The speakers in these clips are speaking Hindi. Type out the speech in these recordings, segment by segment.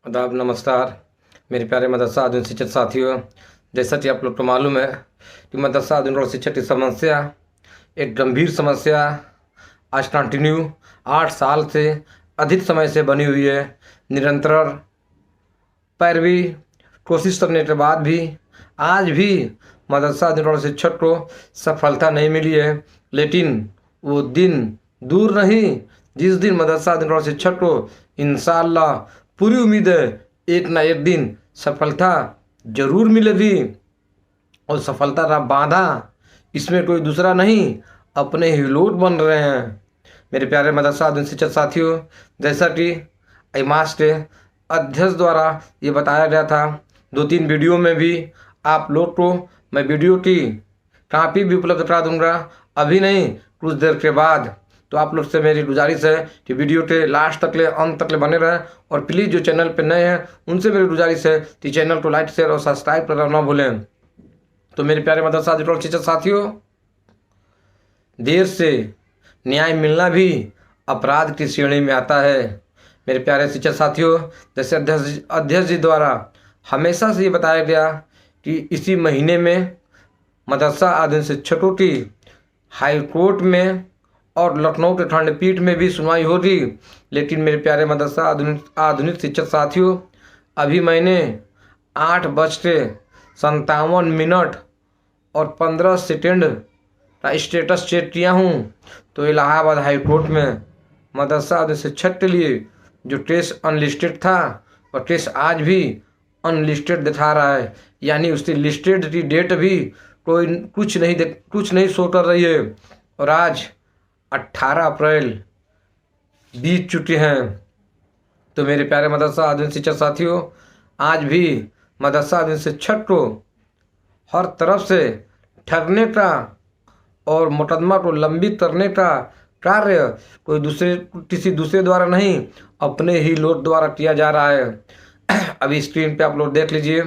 आदाब, नमस्कार मेरे प्यारे मदरसा आधुनिक शिक्षक साथियों। जैसा कि आप लोग को मालूम है कि मदरसा आधुनिक शिक्षक की समस्या एक गंभीर समस्या आज कंटिन्यू 8 साल से अधिक समय से बनी हुई है। निरंतर पैरवी कोशिश करने के बाद भी आज भी मदरसा आधुनिक शिक्षक को सफलता नहीं मिली है। लेकिन वो दिन दूर नहीं जिस दिन मदरसा आधुनिक शिक्षक को इंशाअल्लाह पूरी उम्मीद है एक ना एक दिन सफलता जरूर मिलेगी। और सफलता का बाधा इसमें कोई दूसरा नहीं, अपने ही लोग बन रहे हैं। मेरे प्यारे मदरसा आधुनिक शिक्षक साथियों, जैसा कि IMAS के अध्यक्ष द्वारा ये बताया गया था, 2-3 वीडियो में भी आप लोग को मैं वीडियो की कापी भी उपलब्ध करा दूंगा, अभी नहीं कुछ देर के बाद। तो आप लोग से मेरी गुजारिश है कि वीडियो के लास्ट तक ले अंत तक ले बने रहें। और प्लीज़ जो चैनल पे नए हैं उनसे मेरी गुजारिश है कि चैनल को लाइक शेयर और सब्सक्राइब करना ना भूलें। तो मेरे प्यारे मदरसा आधुनिक शिक्षक साथियों, देर से न्याय मिलना भी अपराध की श्रेणी में आता है। मेरे प्यारे शिक्षक साथियों, जैसे अध्यक्ष जी द्वारा हमेशा से ये बताया गया कि इसी महीने में मदरसा आधुनिक शिक्षकों की हाई कोर्ट में और लखनऊ के खंडपीठ में भी सुनवाई होगी। लेकिन मेरे प्यारे मदरसा आधुनिक शिक्षक साथियों, अभी मैंने 8:57 और 15 सेकेंड का स्टेटस चेक किया हूँ तो इलाहाबाद हाई कोर्ट में मदरसा आधुनिक शिक्षक के लिए जो केस अनलिस्टेड था और केस आज भी अनलिस्टेड दिखा रहा है, यानी उसकी लिस्टेड की डेट भी कोई कुछ नहीं शो कर रही है। और आज 18 अप्रैल बीत चुके हैं। तो मेरे प्यारे मदरसा आधुनिक शिक्षक साथियों, आज भी मदरसा आधुनिक शिक्षक को हर तरफ से ठगने का और मुकदमा को लंबित करने का कार्य किसी दूसरे द्वारा नहीं, अपने ही लोग द्वारा किया जा रहा है। अभी स्क्रीन पे आप लोग देख लीजिए,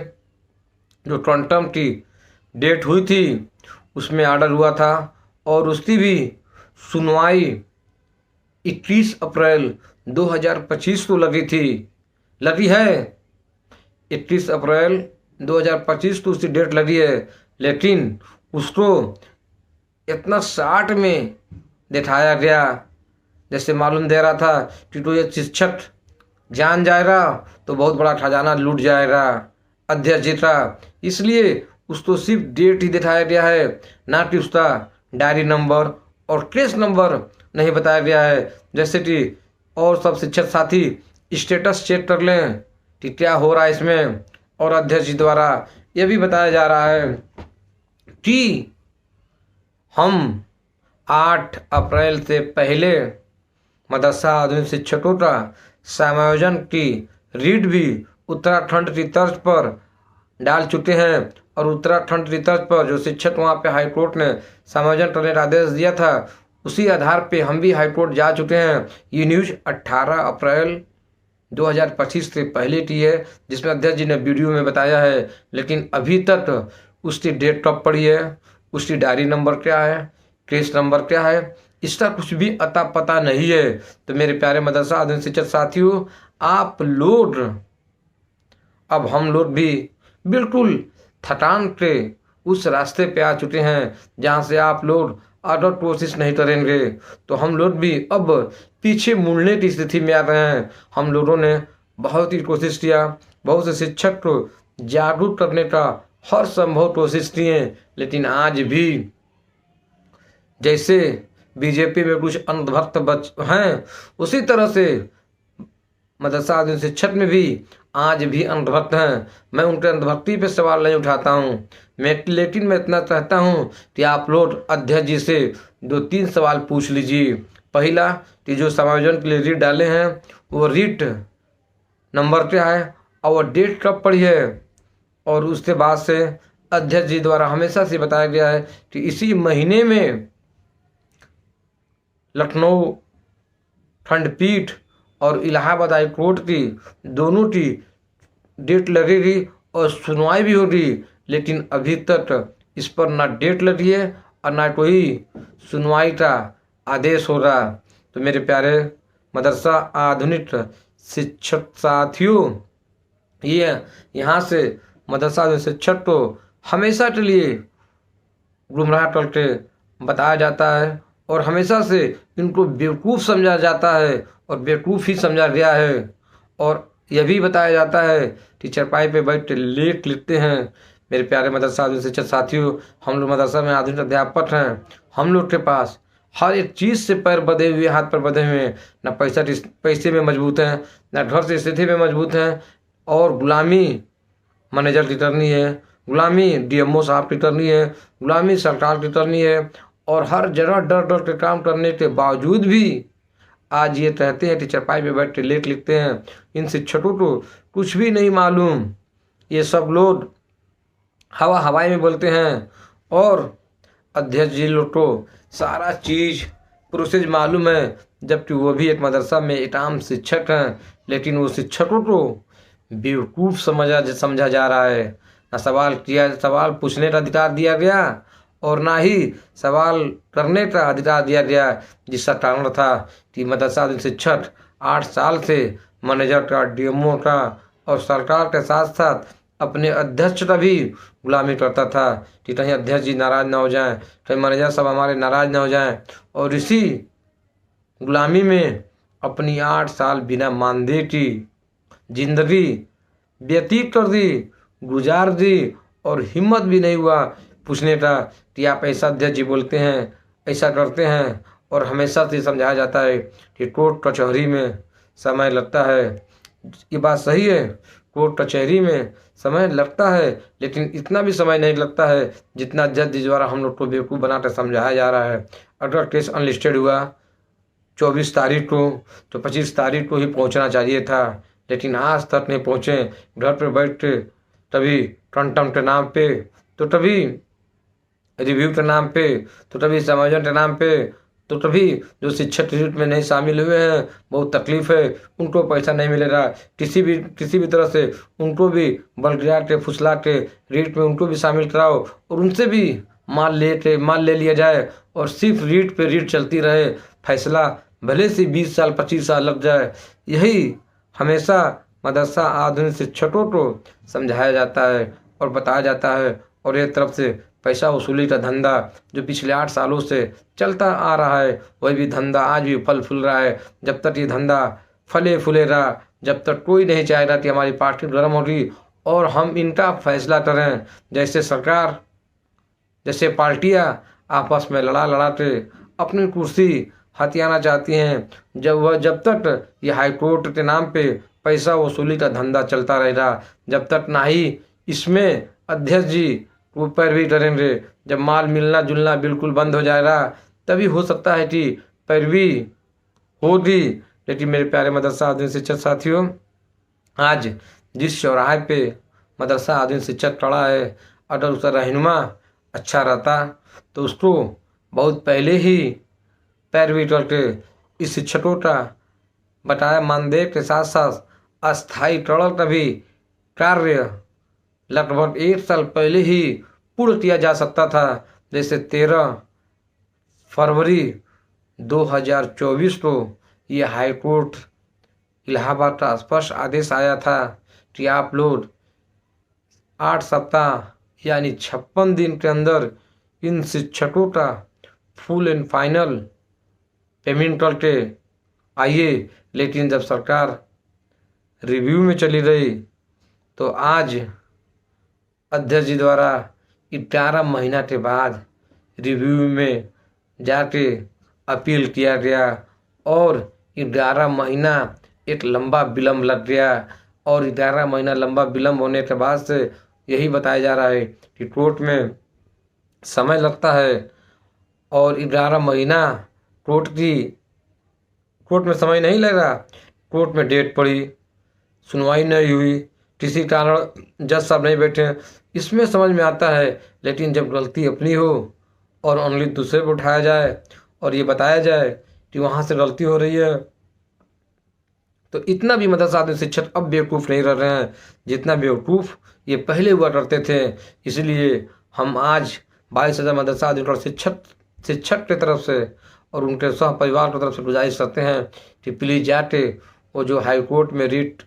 जो क्वांटम की डेट हुई थी उसमें ऑर्डर हुआ था और उसकी भी सुनवाई 21 अप्रैल 2025 को लगी है। 21 अप्रैल 2025 को उसकी डेट लगी है, लेकिन उसको इतना शार्ट में दिखाया गया जैसे मालूम दे रहा था कि तो ये शिक्षक जान जाएगा तो बहुत बड़ा खजाना लूट जाएगा अध्यक्ष जी का। इसलिए उसको सिर्फ डेट ही दिखाया गया है, ना कि उसका डायरी नंबर और केस नंबर नहीं बताया गया है। जैसे कि और सब शिक्षक साथी स्टेटस चेक कर लें कि क्या हो रहा है इसमें। और अध्यक्ष जी द्वारा यह भी बताया जा रहा है कि हम 8 अप्रैल से पहले मदरसा आधुनिक शिक्षकों का समायोजन की रीट भी उत्तराखंड की तर्ज पर डाल चुके हैं। और उत्तराखंड की तर्ज पर जो शिक्षक वहाँ पे हाईकोर्ट ने समायोजन करने का आदेश दिया था, उसी आधार पे हम भी हाईकोर्ट जा चुके हैं। ये न्यूज़ 18 अप्रैल 2025 से पहले की है, जिसमें अध्यक्ष जी ने वीडियो में बताया है। लेकिन अभी तक उसकी डेट कब पड़ी है, उसकी डायरी नंबर क्या है, केस नंबर क्या है, इसका कुछ भी अता पता नहीं है। तो मेरे प्यारे मदरसा आधुनिक शिक्षक साथियों, आप लोग अब हम लोग भी बिल्कुल थकान के उस रास्ते पे आ चुके हैं जहाँ से आप लोग अगर कोशिश नहीं करेंगे तो हम लोग भी अब पीछे मुड़ने की स्थिति में आ रहे हैं। हम लोगों ने बहुत ही कोशिश किया, बहुत से शिक्षक को जागरूक करने का हर संभव कोशिश किए, लेकिन आज भी जैसे बीजेपी में कुछ अंधभक्त हैं, उसी तरह से मदरसा आधुनिक शिक्षक में भी आज भी अंधभक्त हैं। मैं उनके अंधभक्ति पे सवाल नहीं उठाता हूँ, लेकिन मैं इतना चाहता हूँ कि आप लोग अध्यक्ष जी से 2-3 सवाल पूछ लीजिए। पहला कि जो समायोजन के लिए रीट डाले हैं वो रीट नंबर क्या है और वो डेट कब पड़ी है। और उसके बाद से अध्यक्ष जी द्वारा हमेशा से बताया गया है कि इसी महीने में लखनऊ खंडपीठ और इलाहाबाद हाई कोर्ट की दोनों की डेट लगेगी और सुनवाई भी होगी। लेकिन अभी तक इस पर ना डेट लगी है और ना कोई सुनवाई का आदेश हो रहा। तो मेरे प्यारे मदरसा आधुनिक शिक्षक साथियों, ये यहाँ से मदरसा शिक्षक को हमेशा के लिए गुमराह करके बताया जाता है और हमेशा से इनको बेवकूफ़ समझा जाता है और बेवकूफ़ ही समझा गया है। और यह भी बताया जाता है कि चरपाई पे बैठ के लेख लिखते हैं। मेरे प्यारे मदरसा शिक्षक साथियों, हम लोग मदरसा में आधुनिक अध्यापक हैं। हम लोग के पास हर एक चीज़ से पैर बंधे हुए, हाथ पर बंधे हुए हैं। न पैसे में मजबूत हैं, न घर से स्थिति में मजबूत हैं। और गुलामी मैनेजर की करनी है, गुलामी डीएमओ साहब की करनी है, गुलामी सरकार की करनी है। और हर जगह डर डर के काम करने के बावजूद भी आज ये कहते हैं कि चरपाई पे बैठ के लेख लिखते हैं। इन शिक्षकों को कुछ भी नहीं मालूम। ये सब लोग हवा हवाई में बोलते हैं और अध्यक्ष जी लोग को सारा चीज़ प्रोसेस मालूम है, जबकि वो भी एक मदरसा में एक आम शिक्षक हैं। लेकिन वो शिक्षकों को बेवकूफ़ समझा जा रहा है। ना सवाल पूछने का अधिकार दिया गया और ना ही सवाल करने का अधिकार दिया गया, जिसका कारण था कि मदरसा शिक्षक 8 साल से मैनेजर का, डीएमओ का और सरकार के साथ साथ अपने अध्यक्ष का भी गुलामी करता था कि कहीं अध्यक्ष जी नाराज़ ना हो जाएं, कहीं मैनेजर साहब हमारे नाराज़ ना हो जाएं। और इसी गुलामी में अपनी 8 साल बिना मानदेय की जिंदगी व्यतीत कर दी, गुजार दी। और हिम्मत भी नहीं हुआ पूछने का कि आप ऐसा अध्यक्ष जी बोलते हैं, ऐसा करते हैं। और हमेशा से समझाया जाता है कि कोर्ट कचहरी में समय लगता है। ये बात सही है, कोर्ट कचहरी में समय लगता है, लेकिन इतना भी समय नहीं लगता है जितना जज जी द्वारा हम लोग को बेवकूफ़ बनाकर समझाया जा रहा है। अगर केस अनलिस्टेड हुआ 24 तारीख को, तो 25 तारीख को ही पहुंचना चाहिए था, लेकिन आज तक नहीं पहुंचे। घर पर बैठ के तभी टन के नाम पे, तो तभी रिव्यू के नाम पे, तो तभी समायोजन के नाम पे, तो तभी जो शिक्षक रीट में नहीं शामिल हुए हैं, बहुत तकलीफ है, उनको पैसा नहीं मिलेगा। किसी भी तरह से उनको भी बलगिरा के, फुसला के रीट में उनको भी शामिल कराओ और उनसे भी माल ले लिया जाए और सिर्फ रीट पे रीट चलती रहे। फैसला भले से 20 साल 25 साल लग जाए। यही हमेशा मदरसा आधुनिक शिक्षकों को समझाया जाता है और बताया जाता है। और एक तरफ से पैसा वसूली का धंधा जो पिछले 8 सालों से चलता आ रहा है, वही भी धंधा आज भी फल फूल रहा है। जब तक ये धंधा फले फूलेगा, जब तक कोई नहीं चाहेगा कि हमारी पार्टी गर्म होगी और हम इनका फैसला करें। जैसे सरकार, जैसे पार्टियां आपस में लड़ा के अपनी कुर्सी हथियाना चाहती हैं, जब तक ये हाईकोर्ट के नाम पे पैसा वसूली का धंधा चलता रहेगा, जब तक ना ही इसमें अध्यक्ष जी ऊपर भी करेंगे। जब माल मिलना जुलना बिल्कुल बंद हो जाएगा, तभी हो सकता है कि पैरवी होगी। लेकिन मेरे प्यारे मदरसा आधुनिक शिक्षक साथियों, आज जिस चौराहे पे मदरसा आधुनिक शिक्षक खड़ा है, अगर उसका रहनुमा अच्छा रहता तो उसको बहुत पहले ही पैरवी करके इस शिक्षकों का बताया मानदेय के साथ साथ अस्थायीकरण का भी कार्य लगभग 1 साल पहले ही पूर्ण किया जा सकता था। जैसे 13 फरवरी 2024 को यह हाईकोर्ट इलाहाबाद का स्पष्ट आदेश आया था कि आप लोग 8 सप्ताह यानी 56 दिन के अंदर इन शिक्षकों का फुल एंड फाइनल पेमेंट करके आइए। लेकिन जब सरकार रिव्यू में चली गई तो आज अध्यक्ष जी द्वारा 11 महीना के बाद रिव्यू में जाके अपील किया गया और 11 महीना एक लंबा विलम्ब लग गया। और 11 महीना लंबा विलम्ब होने के बाद से यही बताया जा रहा है कि कोर्ट में समय लगता है और 11 महीना कोर्ट में समय नहीं लग रहा। कोर्ट में डेट पड़ी, सुनवाई नहीं हुई, किसी कारण जज साहब नहीं बैठे। इसमें समझ में आता है, लेकिन जब गलती अपनी हो और ओनली दूसरे को उठाया जाए और ये बताया जाए कि वहाँ से गलती हो रही है, तो इतना भी मदरसा आधुनिक शिक्षक अब बेवकूफ़ नहीं रह रहे हैं जितना बेवकूफ़ ये पहले हुआ करते थे। इसलिए हम आज 22,000 मदरसा आधुनिक शिक्षक की तरफ से और उनके सह परिवार की तरफ से गुजारिश करते हैं कि प्लीज़ जाके वो जो हाई कोर्ट में रिट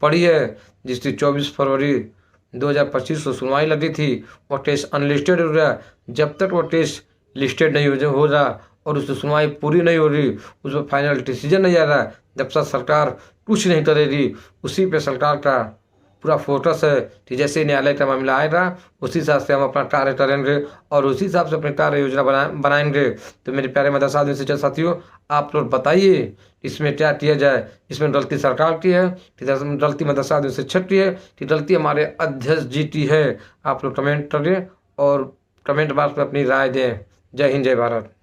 पड़ी है, जिसकी 24 फरवरी 2025 को सुनवाई लगी थी। वो टेस्ट अनलिस्टेड हो रहा। जब तक वो टेस्ट लिस्टेड नहीं हो रहा और उसकी सुनवाई पूरी नहीं हो रही, उस पर फाइनल डिसीजन नहीं आ रहा, जब तक सरकार कुछ नहीं करेगी, उसी पे सरकार का पूरा फोकस है कि जैसे न्यायालय का मामला आएगा उसी हिसाब से हम अपना कार्य करेंगे और उसी हिसाब से अपनी कार्य योजना बनाएंगे। तो मेरे प्यारे मदरसा यूनिवर्सिटी साथियों, आप लोग बताइए इसमें क्या किया जाए। इसमें गलती सरकार की है कि गलती मदरसा यूनिवर्सिटी की है कि गलती हमारे अध्यक्ष जी की है? आप लोग कमेंट करें और कमेंट बॉक्स में अपनी राय दें। जय हिंद, जय भारत।